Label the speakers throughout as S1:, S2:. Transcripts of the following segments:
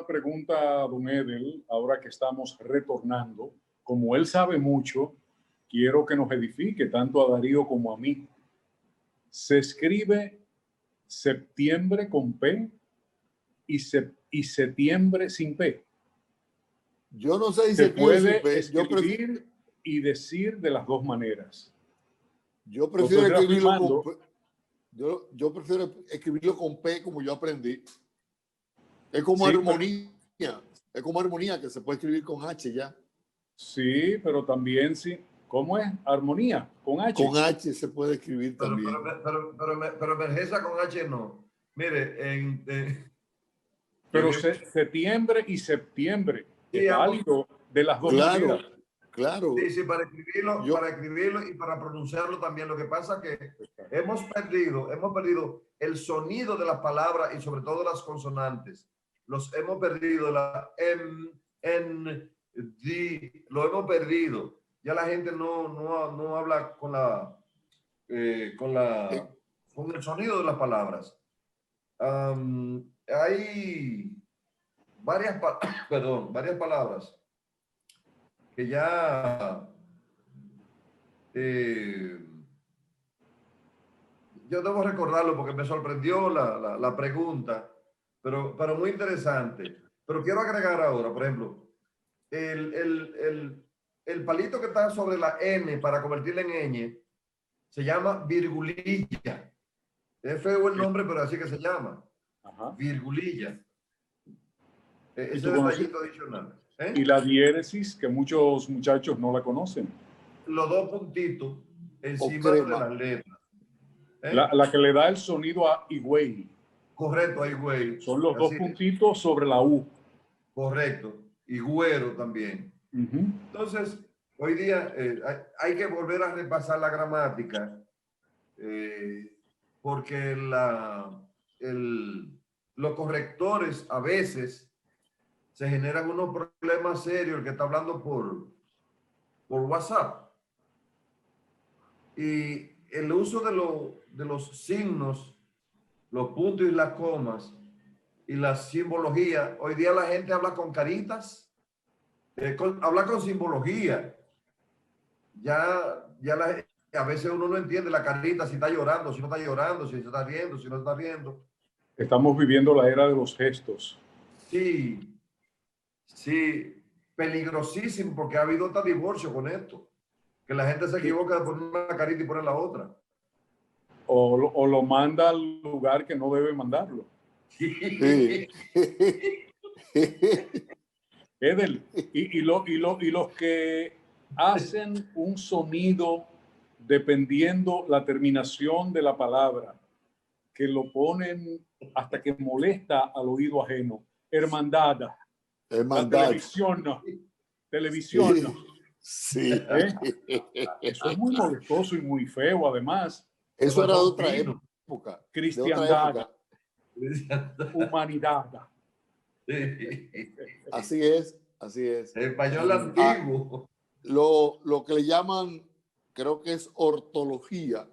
S1: una pregunta a don Edel, ahora que estamos retornando. Como él sabe mucho, quiero que nos edifique tanto a Darío como a mí. Se escribe septiembre con P y septiembre sin P.
S2: Yo no sé si
S1: Se
S2: puede
S1: escribir y decir de las dos maneras.
S2: Yo prefiero escribirlo con P. Yo prefiero escribirlo con P, como yo aprendí. Es como armonía. Es como armonía, que se puede escribir con H ya.
S1: Sí, pero también sí. ¿Cómo es? Armonía, con H.
S2: Con H se puede escribir también.
S3: Pero emergencia con H no. Mire,
S1: pero septiembre y septiembre.
S3: Sí,
S1: es válido de las dos maneras.
S2: Claro.
S3: Sí, para escribirlo y para pronunciarlo también. Lo que pasa es que hemos perdido el sonido de las palabras y sobre todo las consonantes. Los hemos perdido, la M, N, D, lo hemos perdido. Ya la gente no habla con el sonido de las palabras. Hay varias palabras que ya yo debo recordarlo porque me sorprendió la pregunta, pero muy interesante. Pero quiero agregar ahora, por ejemplo, el palito que está sobre la N para convertirla en ñ se llama virgulilla. Es feo el nombre, pero así que se llama.
S1: Ajá.
S3: Virgulilla. Ese detallito adicional.
S1: Y la diéresis, que muchos muchachos no la conocen.
S3: Los dos puntitos encima de las letras.
S1: La que le da el sonido a higüey.
S3: Correcto, a higüey.
S1: Son los dos puntitos sobre la U.
S3: Correcto. Y güero también. Entonces, hoy día hay que volver a repasar la gramática porque los correctores a veces se generan unos problemas serios, el que está hablando por WhatsApp. Y el uso de los signos, los puntos y las comas y la simbología, hoy día la gente habla con caritas, habla con simbología. A veces uno no entiende la carita, si está llorando, si no está llorando, si se está riendo, si no está riendo.
S1: Estamos viviendo la era de los gestos.
S3: Sí, peligrosísimo, porque ha habido hasta divorcio con esto. Que la gente se equivoca de poner una carita y poner la otra.
S1: O lo manda al lugar que no debe mandarlo.
S2: Sí.
S1: Edel, y los que hacen un sonido dependiendo la terminación de la palabra, que lo ponen hasta que molesta al oído ajeno. Hermandad.
S2: Hermandad.
S1: Televisión.
S2: Sí.
S1: Eso es muy molestoso y muy feo, además.
S2: Eso era de otra época.
S1: Cristiandad. Humanidad.
S2: Así es.
S3: Español antiguo.
S2: Lo que le llaman, creo que es ortología,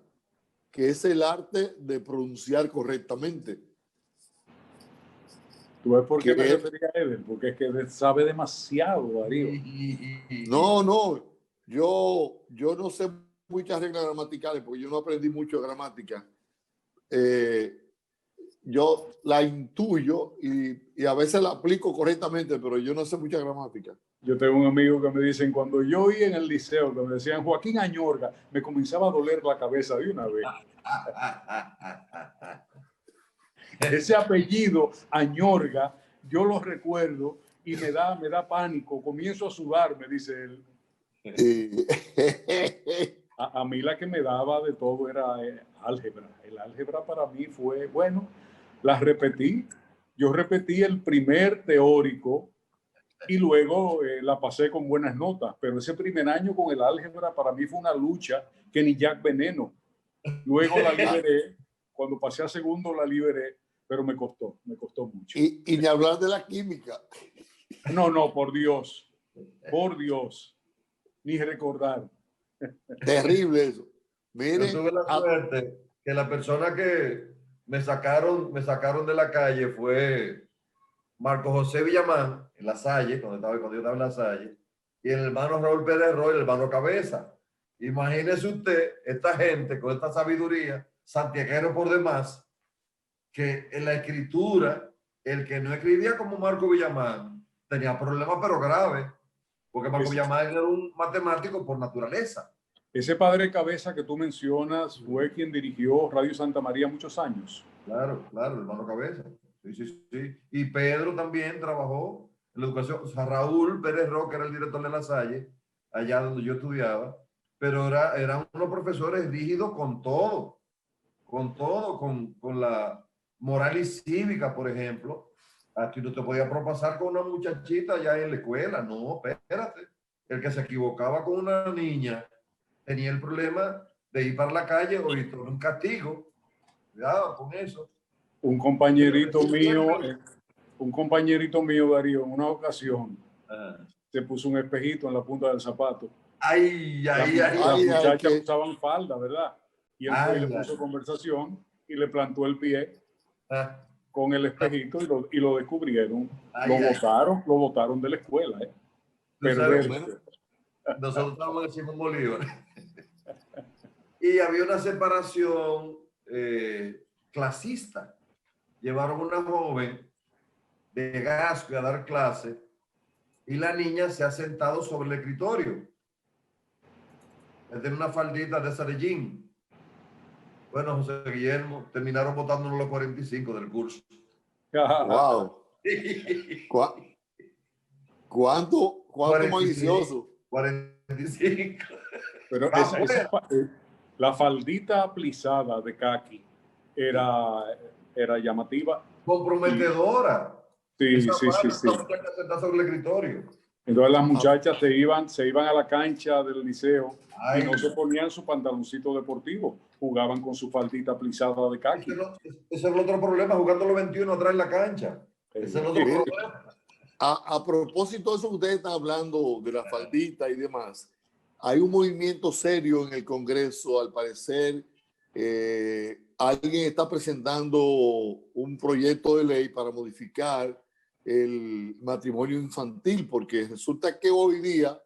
S2: que es el arte de pronunciar correctamente.
S1: ¿Tú ves por qué me refería a Edel? Porque es que sabe demasiado, Darío.
S2: No. Yo no sé muchas reglas gramaticales porque yo no aprendí mucho de gramática. Yo la intuyo y a veces la aplico correctamente, pero yo no sé mucha gramática.
S1: Yo tengo un amigo que me dicen, cuando yo oí en el liceo que me decían Joaquín Añorga, me comenzaba a doler la cabeza de una vez. Ese apellido Añorga, yo lo recuerdo y me da pánico, comienzo a sudar, me dice él. A mí la que me daba de todo era álgebra. El álgebra para mí fue, bueno, la repetí. Yo repetí el primer teórico y luego la pasé con buenas notas. Pero ese primer año con el álgebra para mí fue una lucha que ni Jack Veneno. Luego la liberé. Cuando pasé a segundo la liberé, pero me costó mucho.
S2: Y ni hablar de la química.
S1: No, por Dios, ni recordar.
S2: Terrible eso. Mire,
S3: yo tuve la suerte que la persona que me sacaron de la calle fue Marco José Villamán, en La Salle, cuando yo estaba en La Salle, y el hermano Raúl Pérez Roy, el hermano Cabeza. Imagínese usted, esta gente con esta sabiduría, santiaguero por demás, que en la escritura, el que no escribía como Marco Villamán, tenía problemas pero graves, porque Marco Villamán era un matemático por naturaleza.
S1: Ese padre Cabeza que tú mencionas fue quien dirigió Radio Santa María muchos años.
S3: Claro, claro, el hermano Cabeza. Sí, sí, sí. Y Pedro también trabajó en la educación. O sea, Raúl Pérez Roque era el director de La Salle, allá donde yo estudiaba, pero eran unos profesores rígidos con la moral y cívica, por ejemplo. Aquí no te podía propasar con una muchachita ya en la escuela. No, espérate. El que se equivocaba con una niña tenía el problema de ir para la calle o ir por un castigo. Cuidado con eso.
S1: Un compañerito mío, Darío, en una ocasión se puso un espejito en la punta del zapato. Las muchachas usaban falda, ¿verdad? Y él fue y le puso conversación y le plantó el pie con el espejito y lo descubrieron. Lo botaron de la escuela.
S3: Nosotros estábamos en Simón Bolívar. Y había una separación clasista. Llevaron una joven de Gasco a dar clase y la niña se ha sentado sobre el escritorio. Tiene una faldita de esa de jean. Bueno, José Guillermo, terminaron votándonos los 45 del curso.
S2: ¡Wow! ¿Cuánto malicioso?
S3: 45.
S1: Pero la faldita plisada de Kaki era llamativa.
S3: Comprometedora.
S1: Sí.
S3: Sentada sobre el escritorio.
S1: Entonces las muchachas se iban a la cancha del liceo y no se ponían su pantaloncito deportivo, jugaban con su faldita plisada de Kaki.
S3: Ese es el otro problema, jugando los 21 atrás en la cancha. Ese es el otro problema.
S2: A propósito de eso que ustedes están hablando, de la faldita y demás, hay un movimiento serio en el Congreso, al parecer. Alguien está presentando un proyecto de ley para modificar el matrimonio infantil, porque resulta que hoy día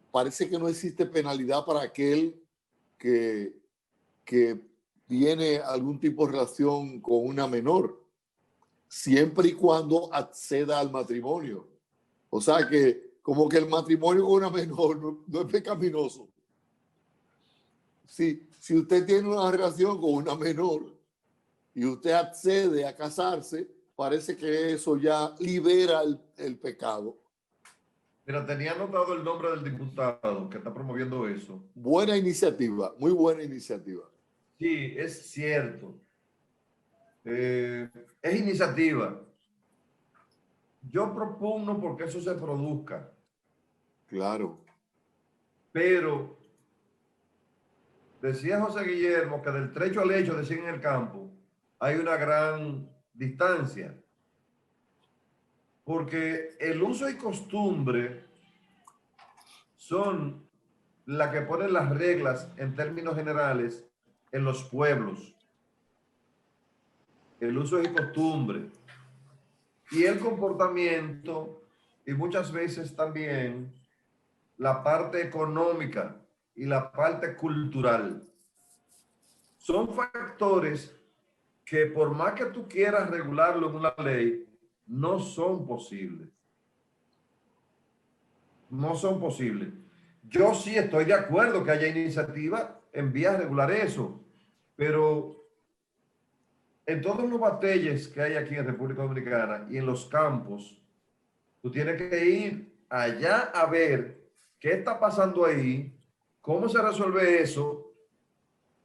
S2: parece que no existe penalidad para aquel que tiene algún tipo de relación con una menor, siempre y cuando acceda al matrimonio. O sea que como que el matrimonio con una menor no es pecaminoso. Si usted tiene una relación con una menor y usted accede a casarse, parece que eso ya libera el pecado.
S3: Mira, tenía anotado el nombre del diputado que está promoviendo eso.
S2: Buena iniciativa, muy buena iniciativa.
S3: Sí, es cierto. Es iniciativa. Yo propugno porque eso se produzca.
S2: Claro.
S3: Pero decía José Guillermo que del trecho al hecho, decía en el campo, hay una gran distancia. Porque el uso y costumbre son las que ponen las reglas en términos generales en los pueblos. El uso y costumbre. Y el comportamiento, y muchas veces también la parte económica y la parte cultural. Son factores que por más que tú quieras regularlo en una ley, no son posibles. No son posibles. Yo sí estoy de acuerdo que haya iniciativa en vías de regular eso, pero en todos los batalles que hay aquí en República Dominicana y en los campos, tú tienes que ir allá a ver qué está pasando ahí, cómo se resuelve eso,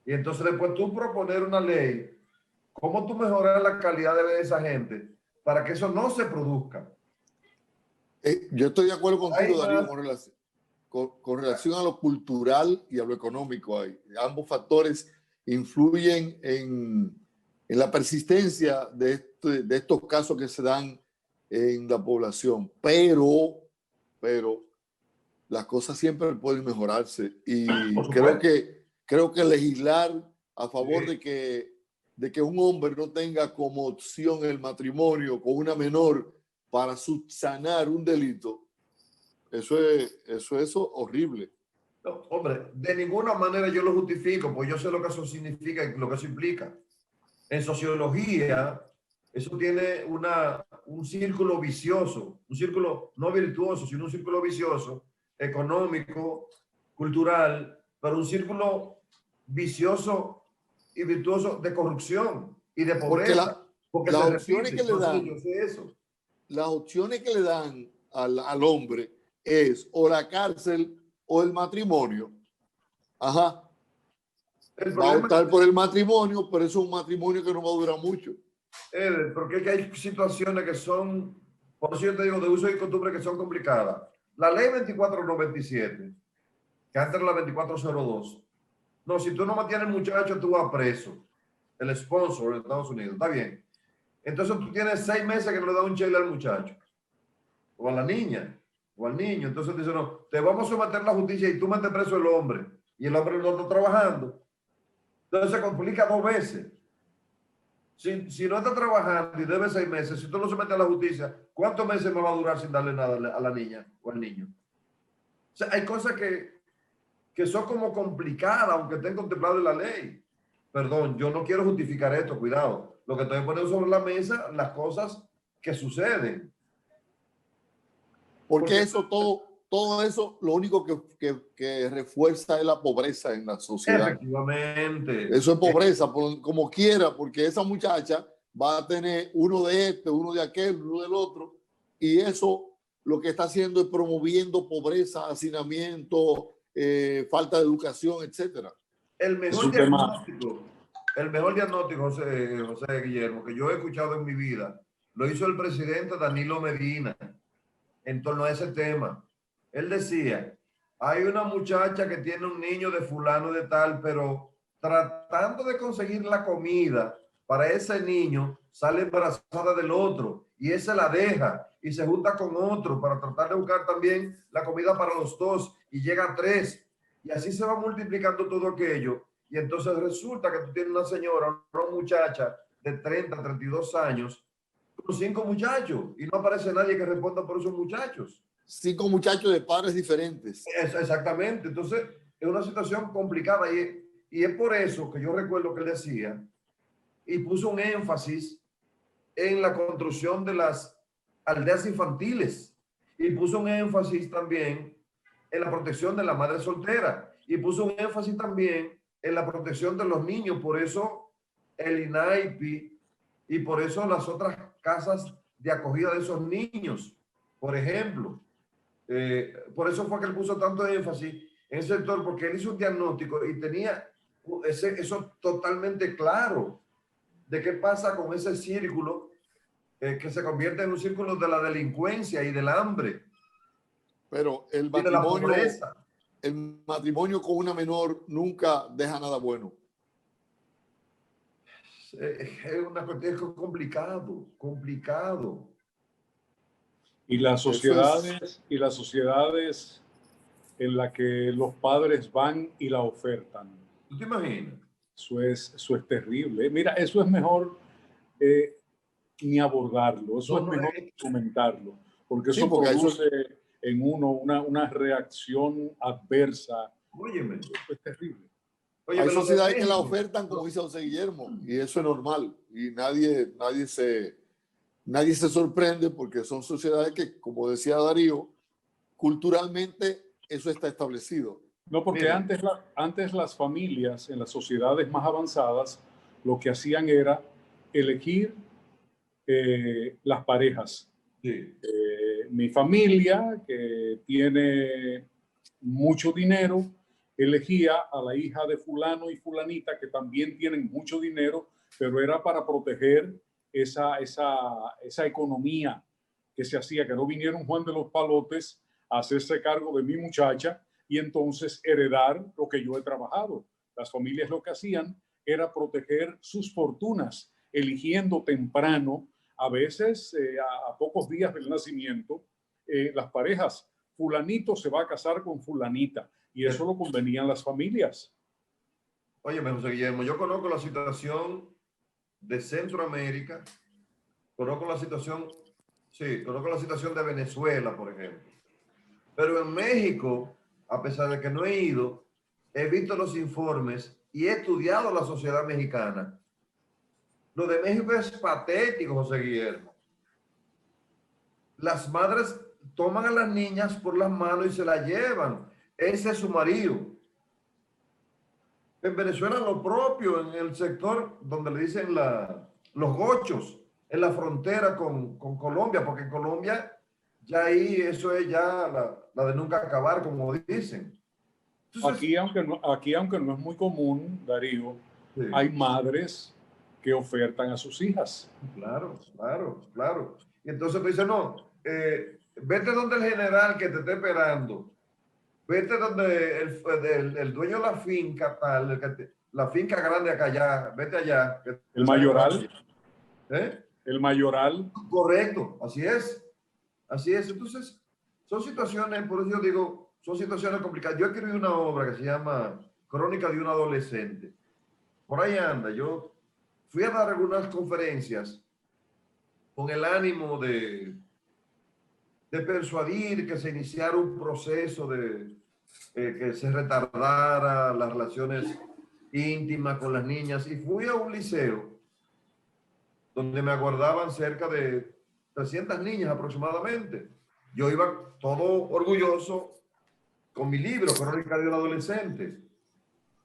S3: y entonces después tú proponer una ley, cómo tú mejorar la calidad de vida de esa gente para que eso no se produzca.
S2: Yo estoy de acuerdo contigo, Darío, con relación a lo cultural y a lo económico. Ambos factores influyen en la persistencia de estos casos que se dan en la población, pero las cosas siempre pueden mejorarse y creo que legislar a favor de que de que un hombre no tenga como opción el matrimonio con una menor para subsanar un delito, eso es horrible.
S3: No, hombre, de ninguna manera yo lo justifico, pues yo sé lo que eso significa y lo que eso implica. En sociología, eso tiene un círculo vicioso, un círculo no virtuoso, sino un círculo vicioso, económico, cultural, pero un círculo vicioso y virtuoso de corrupción y de pobreza. Porque
S2: las
S3: se
S2: opciones
S3: repite.
S2: que le dan,
S3: yo sé eso.
S2: las opciones que le dan al hombre es o la cárcel o el matrimonio. Ajá. Va a optar por el matrimonio, pero eso es un matrimonio que no va a durar mucho.
S3: Porque es que hay situaciones que son, por eso yo te digo, de uso y costumbre que son complicadas. La ley 2497, que antes era la 2402, no, si tú no mantienes al muchacho, tú vas preso. El sponsor de Estados Unidos, está bien. Entonces tú tienes 6 meses que no le da un cheque al muchacho, o a la niña, o al niño. Entonces dice, no, te vamos a someter a la justicia y tú metes preso el hombre, y el hombre no está trabajando. Entonces se complica 2 veces. Si no está trabajando y debe 6 meses, si tú no sometes a la justicia, ¿cuántos meses me va a durar sin darle nada a la niña o al niño? O sea, hay cosas que son como complicadas, aunque estén contempladas en la ley. Perdón, yo no quiero justificar esto, cuidado. Lo que estoy poniendo sobre la mesa, las cosas que suceden.
S2: Porque eso, todo eso, lo único que refuerza es la pobreza en la sociedad.
S3: Efectivamente.
S2: Eso es pobreza, como quiera, porque esa muchacha va a tener uno de este, uno de aquel, uno del otro, y eso lo que está haciendo es promoviendo pobreza, hacinamiento, falta de educación, etcétera.
S3: El mejor diagnóstico, José Guillermo, que yo he escuchado en mi vida, lo hizo el presidente Danilo Medina en torno a ese tema. Él decía, hay una muchacha que tiene un niño de fulano de tal, pero tratando de conseguir la comida para ese niño, sale embarazada del otro y ese la deja y se junta con otro para tratar de buscar también la comida para los dos y llega a 3. Y así se va multiplicando todo aquello. Y entonces resulta que tú tienes una señora, una muchacha de 30, 32 años, con 5 muchachos y no aparece nadie que responda por esos muchachos.
S2: 5 muchachos de padres diferentes.
S3: Exactamente. Entonces, es una situación complicada y es por eso que yo recuerdo que él decía y puso un énfasis en la construcción de las aldeas infantiles y puso un énfasis también en la protección de la madre soltera y puso un énfasis también en la protección de los niños. Por eso el INAIPI y por eso las otras casas de acogida de esos niños, por ejemplo. Por eso fue que él puso tanto énfasis en ese sector, porque él hizo un diagnóstico y tenía eso totalmente claro de qué pasa con ese círculo que se convierte en un círculo de la delincuencia y del hambre.
S2: Pero el matrimonio con una menor nunca deja nada bueno.
S3: Es una cuestión complicado.
S1: Y las sociedades en las que los padres van y la ofertan.
S3: ¿Tú te imaginas?
S1: Eso es terrible. Mira, eso es mejor ni abordarlo. Eso es mejor comentarlo. Porque eso produce en uno una reacción adversa.
S3: Óyeme.
S1: Eso es terrible.
S2: Hay sociedades que la ofertan, como dice José Guillermo, y eso es normal. Y nadie se sorprende porque son sociedades que, como decía Darío, culturalmente eso está establecido.
S1: No, porque antes las familias en las sociedades más avanzadas lo que hacían era elegir las parejas.
S3: Sí.
S1: Mi familia, que tiene mucho dinero, elegía a la hija de fulano y fulanita, que también tienen mucho dinero, pero era para proteger esa economía que se hacía, que no viniera un Juan de los Palotes a hacerse cargo de mi muchacha y entonces heredar lo que yo he trabajado. Las familias lo que hacían era proteger sus fortunas, eligiendo temprano, a veces a pocos días del nacimiento, las parejas. Fulanito se va a casar con fulanita y eso lo convenían las familias.
S3: Oye, José Guillermo, yo conozco la situación de Centroamérica, conozco la situación, sí, conozco la situación de Venezuela, por ejemplo. Pero en México, a pesar de que no he ido, he visto los informes y he estudiado la sociedad mexicana. Lo de México es patético, José Guillermo. Las madres toman a las niñas por las manos y se las llevan. Ese es su marido. En Venezuela lo propio, en el sector donde le dicen los gochos, en la frontera con Colombia, porque en Colombia ya ahí eso es ya la de nunca acabar, como dicen. Entonces,
S1: aquí, aunque no es muy común, Darío,
S3: sí,
S1: hay madres que ofertan a sus hijas.
S3: claro, claro, claro. Y entonces tú dices, no, vete donde el general que te esté esperando. Vete donde el dueño de la finca, tal, la finca grande acá allá, vete allá.
S1: El mayoral.
S3: ¿Eh?
S1: El mayoral.
S3: Correcto, así es. Así es. Entonces, son situaciones, por eso yo digo, son situaciones complicadas. Yo escribí una obra que se llama Crónica de un adolescente. Por ahí anda. Yo fui a dar algunas conferencias con el ánimo de persuadir que se iniciara un proceso de que se retardara las relaciones íntimas con las niñas. Y fui a un liceo donde me aguardaban cerca de 300 niñas aproximadamente. Yo iba todo orgulloso con mi libro, Crónica de un adolescente,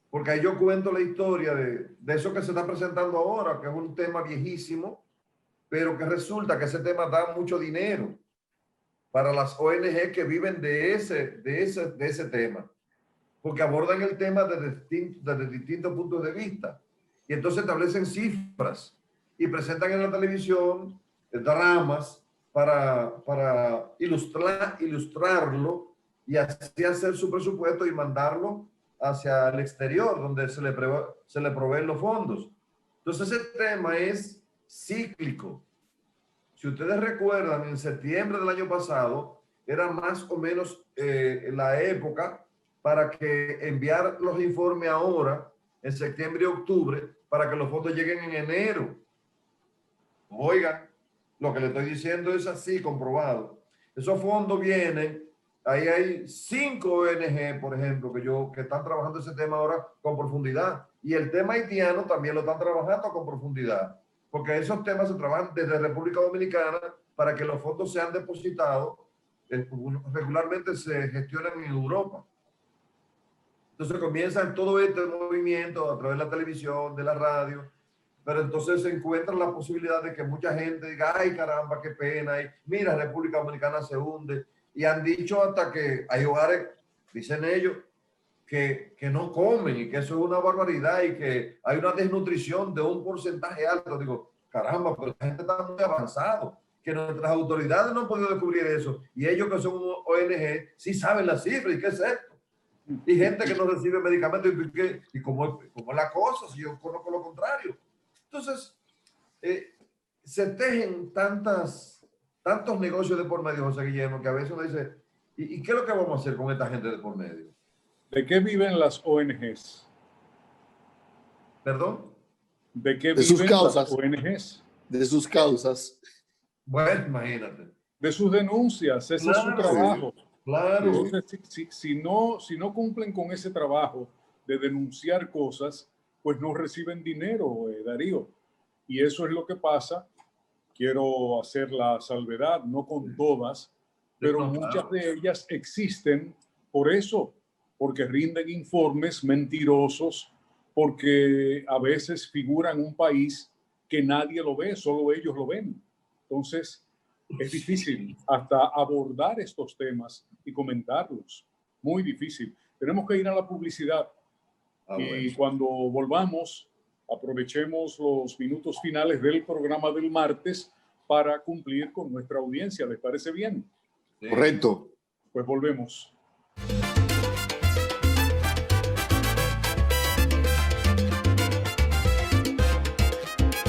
S3: porque ahí yo cuento la historia de eso que se está presentando ahora, que es un tema viejísimo, pero que resulta que ese tema da mucho dinero para las ONG que viven de ese tema, porque abordan el tema desde distintos puntos de vista y entonces establecen cifras y presentan en la televisión dramas para ilustrarlo y así hacer su presupuesto y mandarlo hacia el exterior, donde se le proveen los fondos. Entonces ese tema es cíclico. Si ustedes recuerdan, en septiembre del año pasado, era más o menos la época para que enviar los informes ahora, en septiembre y octubre, para que los fondos lleguen en enero. Oigan, lo que le estoy diciendo es así, comprobado. Esos fondos vienen, ahí hay 5 ONG, por ejemplo, que están trabajando ese tema ahora con profundidad. Y el tema haitiano también lo están trabajando con profundidad, porque esos temas se trabajan desde República Dominicana para que los fondos sean depositados, regularmente se gestionan en Europa. Entonces comienzan todo este movimiento a través de la televisión, de la radio, pero entonces se encuentra la posibilidad de que mucha gente diga, ay caramba, qué pena, y mira, República Dominicana se hunde, y han dicho hasta que hay hogares, dicen ellos, que no comen y que eso es una barbaridad y que hay una desnutrición de un porcentaje alto. Digo, caramba, pero la gente está muy avanzado, que nuestras autoridades no han podido descubrir eso y ellos que son ONG sí saben las cifras y qué es esto. Y gente que no recibe medicamentos y cómo es la cosa, si yo conozco lo contrario. Entonces, se tejen tantos negocios de por medio, José Guillermo, que a veces uno dice, ¿y qué es lo que vamos a hacer con esta gente de por medio?
S1: ¿De qué viven las ONGs?
S3: ¿Perdón?
S1: ¿De qué
S2: de sus
S1: viven
S2: causas,
S1: las ONGs?
S2: de sus causas.
S3: Bueno, imagínate.
S1: De sus denuncias, ese es su trabajo.
S3: Claro.
S1: Entonces, si no cumplen con ese trabajo de denunciar cosas, pues no reciben dinero, Darío. Y eso es lo que pasa. Quiero hacer la salvedad, no con todas, pero
S3: No,
S1: muchas
S3: claro.
S1: de ellas existen por eso, porque rinden informes mentirosos, porque a veces figuran un país que nadie lo ve, solo ellos lo ven. Entonces, es difícil hasta abordar estos temas y comentarlos. Muy difícil. Tenemos que ir a la publicidad y
S3: Bueno.
S1: cuando volvamos, aprovechemos los minutos finales del programa del martes para cumplir con nuestra audiencia. ¿Les parece bien?
S3: Sí.
S2: Correcto.
S1: Pues volvemos.